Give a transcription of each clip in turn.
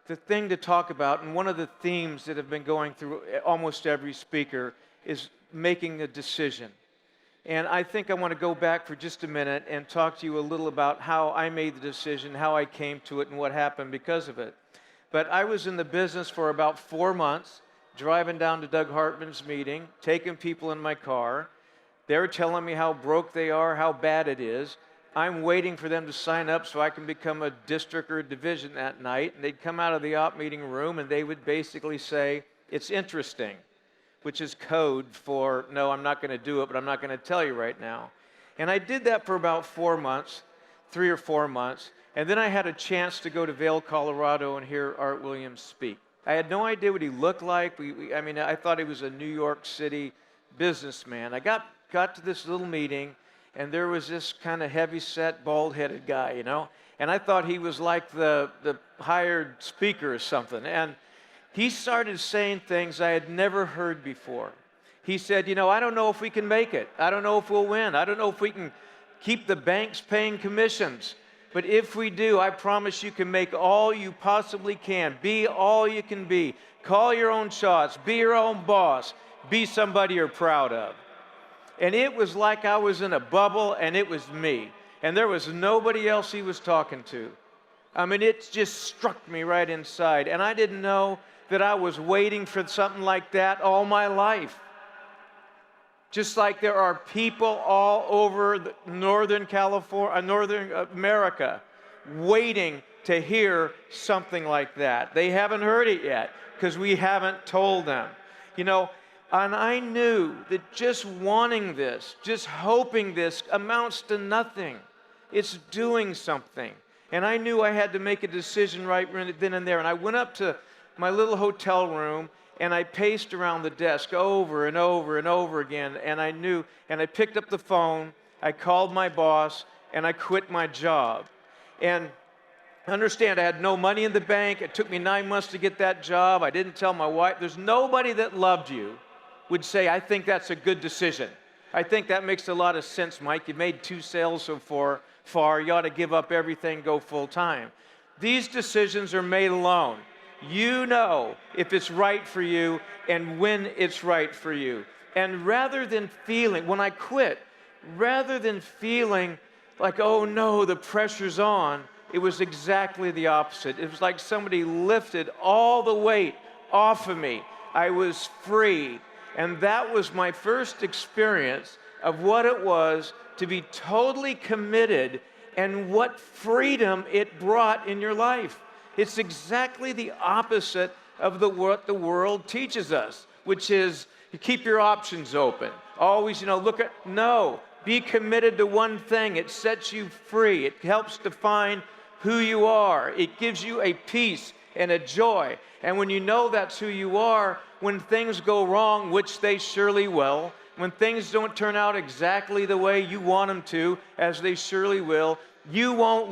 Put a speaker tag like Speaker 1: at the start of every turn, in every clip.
Speaker 1: the thing to talk about, and one of the themes that have been going through almost every speaker, is making a decision. And I think I want to go back for just a minute and talk to you a little about how I made the decision, how I came to it, and what happened because of it. But I was in the business for about 4 months, driving down to Doug Hartman's meeting, taking people in my car. They're telling me how broke they are, how bad it is. I'm waiting for them to sign up so I can become a district or a division that night. And they'd come out of the op meeting room and they would basically say, "It's interesting," which is code for, "No, I'm not going to do it, but I'm not going to tell you right now." And I did that for about 4 months, 3 or 4 months. And then I had a chance to go to Vail, Colorado and hear Art Williams speak. I had no idea what he looked like. I mean, I thought he was a New York City businessman. I got to this little meeting, and there was this kind of heavy-set, bald-headed guy, you know. And I thought he was like the hired speaker or something. And he started saying things I had never heard before. He said, "You know, I don't know if we can make it. I don't know if we'll win. I don't know if we can keep the banks paying commissions. But if we do, I promise you can make all you possibly can. Be all you can be. Call your own shots. Be your own boss. Be somebody you're proud of." And it was like I was in a bubble, and it was me. And there was nobody else he was talking to. I mean, it just struck me right inside. And I didn't know that I was waiting for something like that all my life. Just like there are people all over Northern California, Northern America, waiting to hear something like that. They haven't heard it yet because we haven't told them. You know, and I knew that just wanting this, just hoping this amounts to nothing. It's doing something. And I knew I had to make a decision right then and there. And I went up to my little hotel room, and I paced around the desk over and over and over again, and I knew, and I picked up the phone, I called my boss, and I quit my job. And understand, I had no money in the bank. It took me 9 months to get that job. I didn't tell my wife. There's nobody that loved you would say, "I think that's a good decision. I think that makes a lot of sense, Mike. You've made 2 sales so far. You ought to give up everything, go full time." These decisions are made alone. You know if it's right for you and when it's right for you. And rather than feeling, when I quit, rather than feeling like, "Oh no, the pressure's on," it was exactly the opposite. It was like somebody lifted all the weight off of me. I was free. And that was my first experience of what it was to be totally committed and what freedom it brought in your life. It's exactly the opposite of what the world teaches us, which is you keep your options open. Always, be committed to one thing. It sets you free. It helps define who you are. It gives you a peace and a joy. And when you know that's who you are, when things go wrong, which they surely will, when things don't turn out exactly the way you want them to, as they surely will, you won't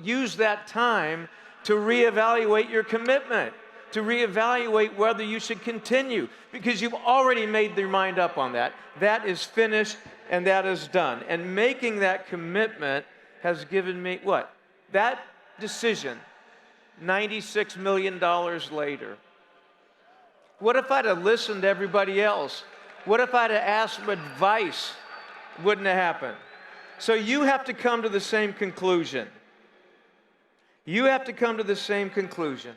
Speaker 1: use that time to reevaluate your commitment, to reevaluate whether you should continue, because you've already made your mind up on that. That is finished and that is done. And making that commitment has given me what? That decision, $96 million later. What if I'd have listened to everybody else? What if I'd have asked for advice? Wouldn't have happened. So you have to come to the same conclusion. You have to come to the same conclusion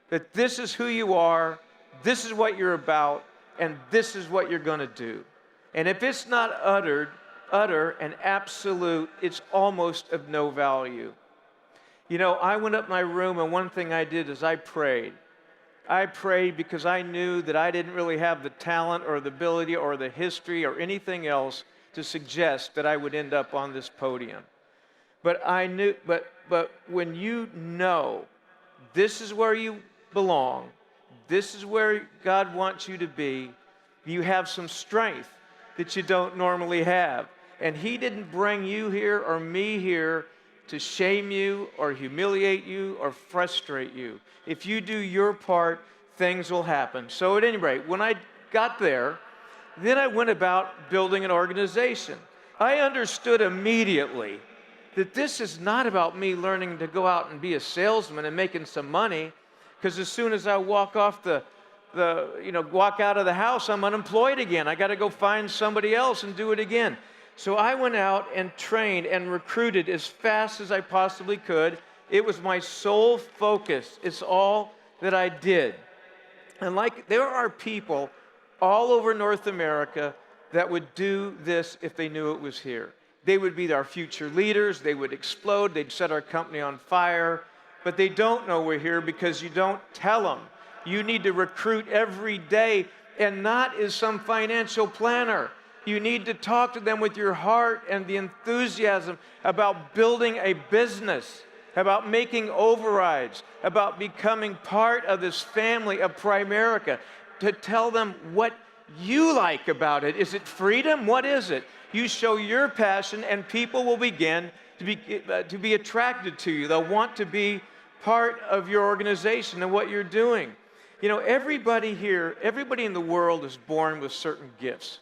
Speaker 1: that this is who you are, this is what you're about, and this is what you're going to do. And if it's not utter and absolute, it's almost of no value. You know, I went up my room, and one thing I did is I prayed. I prayed because I knew that I didn't really have the talent or the ability or the history or anything else to suggest that I would end up on this podium. But I knew, but when you know this is where you belong, this is where God wants you to be, you have some strength that you don't normally have. And He didn't bring you here or me here to shame you or humiliate you or frustrate you. If you do your part, things will happen. So at any rate, when I got there, then I went about building an organization. I understood immediately that this is not about me learning to go out and be a salesman and making some money, because as soon as I walk off walk out of the house, I'm unemployed again. I got to go find somebody else and do it again. So I went out and trained and recruited as fast as I possibly could. It was my sole focus. It's all that I did. And there are people all over North America that would do this if they knew it was here. They would be our future leaders. They would explode. They'd set our company on fire. But they don't know we're here because you don't tell them. You need to recruit every day, and not as some financial planner. You need to talk to them with your heart and the enthusiasm about building a business, about making overrides, about becoming part of this family of Primerica, to tell them what you like about it. Is it freedom? What is it? You show your passion, and people will begin to be attracted to you. They'll want to be part of your organization and what you're doing. You know, everybody here, everybody in the world is born with certain gifts.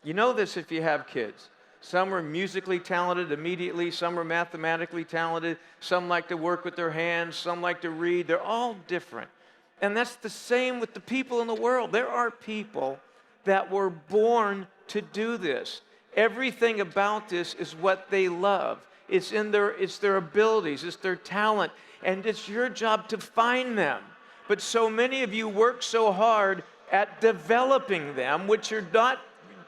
Speaker 1: You know this if you have kids. Some are musically talented immediately. Some are mathematically talented. Some like to work with their hands. Some like to read. They're all different. And that's the same with the people in the world. There are people that were born to do this. Everything about this is what they love. It's their abilities. It's their talent. And it's your job to find them. But so many of you work so hard at developing them, which you're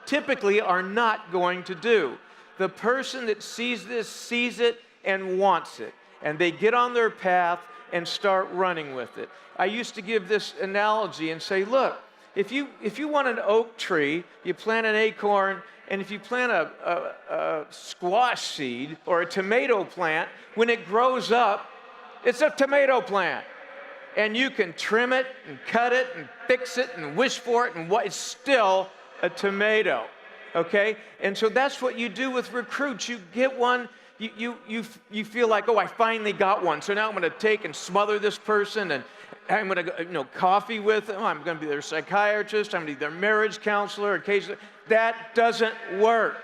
Speaker 1: typically are not going to do. The person that sees this sees it and wants it. And they get on their path and start running with it. I used to give this analogy and say, look, if you want an oak tree, you plant an acorn, and if you plant a squash seed or a tomato plant, when it grows up, it's a tomato plant. And you can trim it and cut it and fix it and wish for it, and it's still a tomato, okay? And so that's what you do with recruits. You get one, you feel like, oh, I finally got one. So now I'm going to take and smother this person, and I'm going to coffee with them. I'm going to be their psychiatrist. I'm going to be their marriage counselor. Occasionally, that doesn't work.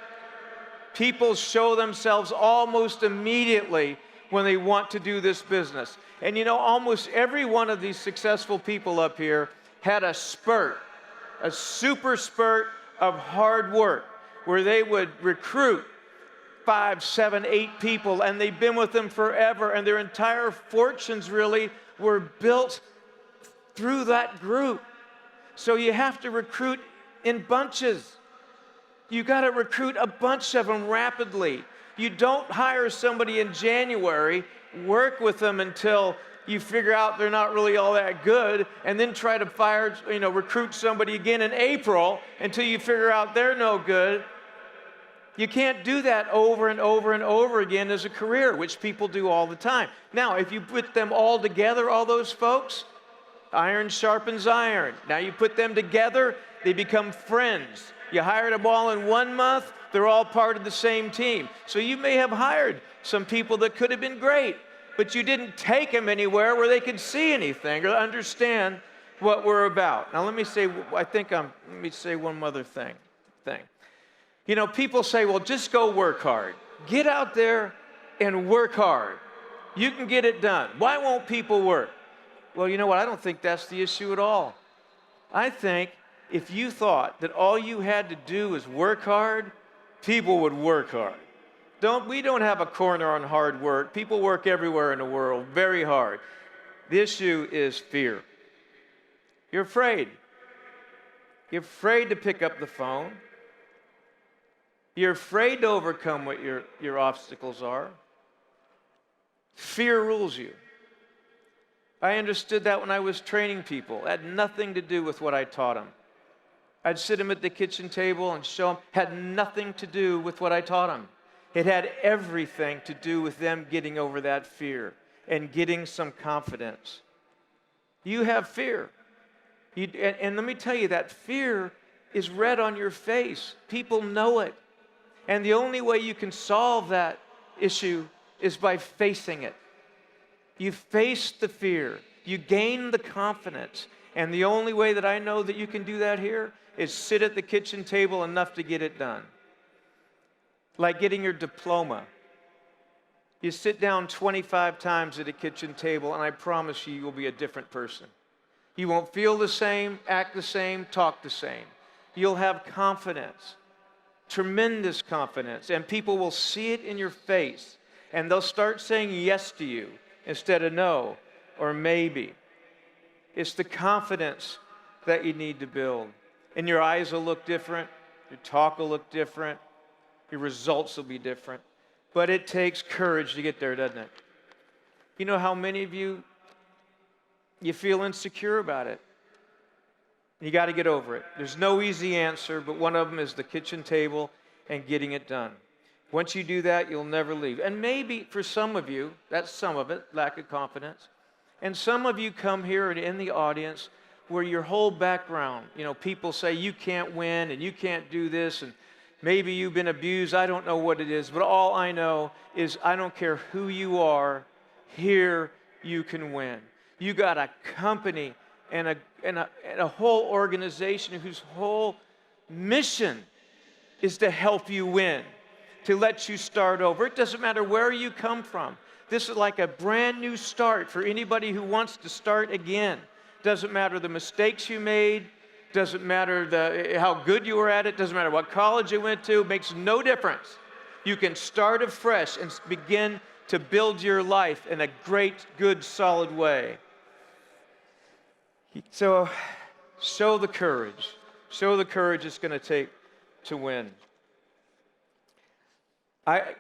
Speaker 1: People show themselves almost immediately when they want to do this business. And you know, almost every one of these successful people up here had a spurt, a super spurt of hard work, where they would recruit 5, 7, 8 people, and they've been with them forever, and their entire fortunes really were built through that group. So you have to recruit in bunches. You got to recruit a bunch of them rapidly. You don't hire somebody in January, work with them until you figure out they're not really all that good, and then try to recruit somebody again in April until you figure out they're no good. You can't do that over and over and over again as a career, which people do all the time. Now, if you put them all together, all those folks, iron sharpens iron. Now you put them together, they become friends. You hired them all in 1 month, they're all part of the same team. So you may have hired some people that could have been great, but you didn't take them anywhere where they could see anything or understand what we're about. Now let me say one other thing. You know, people say, well, just go work hard. Get out there and work hard. You can get it done. Why won't people work? Well, you know what? I don't think that's the issue at all. I think if you thought that all you had to do was work hard, people would work hard. We don't have a corner on hard work. People work everywhere in the world, very hard. The issue is fear. You're afraid. You're afraid to pick up the phone. You're afraid to overcome what your obstacles are. Fear rules you. I understood that when I was training people. It had nothing to do with what I taught them. I'd sit them at the kitchen table and show them. Had nothing to do with what I taught them. It had everything to do with them getting over that fear and getting some confidence. You have fear. And let me tell you, that fear is red on your face. People know it. And the only way you can solve that issue is by facing it. You face the fear. You gain the confidence. And the only way that I know that you can do that here is sit at the kitchen table enough to get it done. Like getting your diploma. You sit down 25 times at a kitchen table, and I promise you, you'll be a different person. You won't feel the same, act the same, talk the same. You'll have confidence, tremendous confidence, and people will see it in your face, and they'll start saying yes to you instead of no or maybe. It's the confidence that you need to build. And your eyes will look different, your talk will look different, your results will be different. But it takes courage to get there, doesn't it? You know how many of you feel insecure about it? You got to get over it. There's no easy answer, but one of them is the kitchen table and getting it done. Once you do that, you'll never leave. And maybe for some of you, that's some of it, lack of confidence. And some of you come here and in the audience where your whole background, people say you can't win and you can't do this, and maybe you've been abused. I don't know what it is, but all I know is I don't care who you are, here you can win. You got a company and a whole organization whose whole mission is to help you win, to let you start over. It doesn't matter where you come from. This is like a brand new start for anybody who wants to start again. Doesn't matter the mistakes you made, doesn't matter how good you were at it, doesn't matter what college you went to, it makes no difference. You can start afresh and begin to build your life in a great, good, solid way. So show the courage. Show the courage it's going to take to win.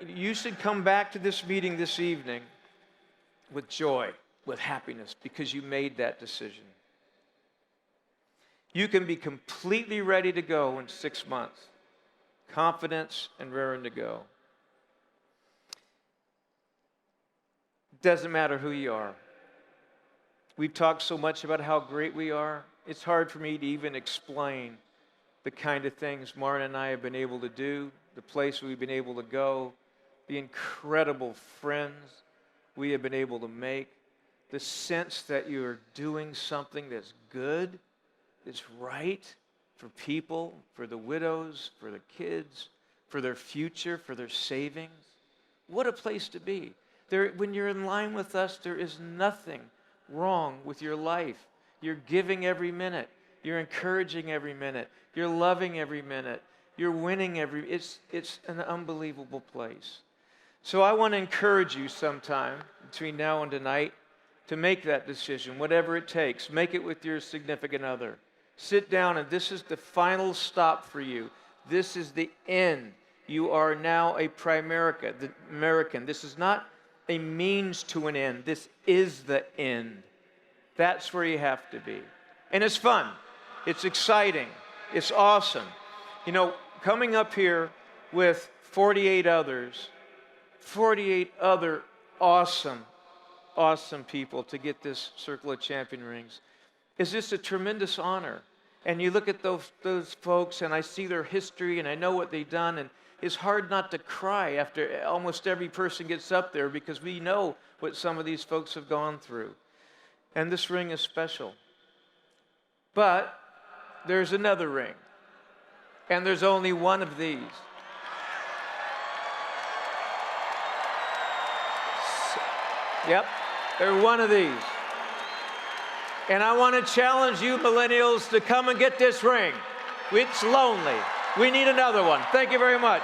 Speaker 1: You should come back to this meeting this evening with joy, with happiness, because you made that decision. You can be completely ready to go in 6 months. Confidence and raring to go. Doesn't matter who you are. We've talked so much about how great we are. It's hard for me to even explain the kind of things Martin and I have been able to do, the place we've been able to go, the incredible friends we have been able to make, the sense that you're doing something that's good, that's right for people, for the widows, for the kids, for their future, for their savings. What a place to be. When you're in line with us, there is nothing wrong with your life. You're giving every minute. You're encouraging every minute. You're loving every minute. You're winning it's an unbelievable place. So I want to encourage you sometime between now and tonight to make that decision, whatever it takes. Make it with your significant other. Sit down, and this is the final stop for you. This is the end. You are now a Primerica, the American. This is not a means to an end. This is the end. That's where you have to be. And it's fun. It's exciting. It's awesome. Coming up here with 48 other awesome people to get this Circle of Champion rings is just a tremendous honor. And you look at those folks, and I see their history, and I know what they've done, and it's hard not to cry after almost every person gets up there, because we know what some of these folks have gone through. And this ring is special. But there's another ring, and there's only one of these. Yep, there's one of these. And I want to challenge you millennials to come and get this ring. It's lonely. We need another one. Thank you very much.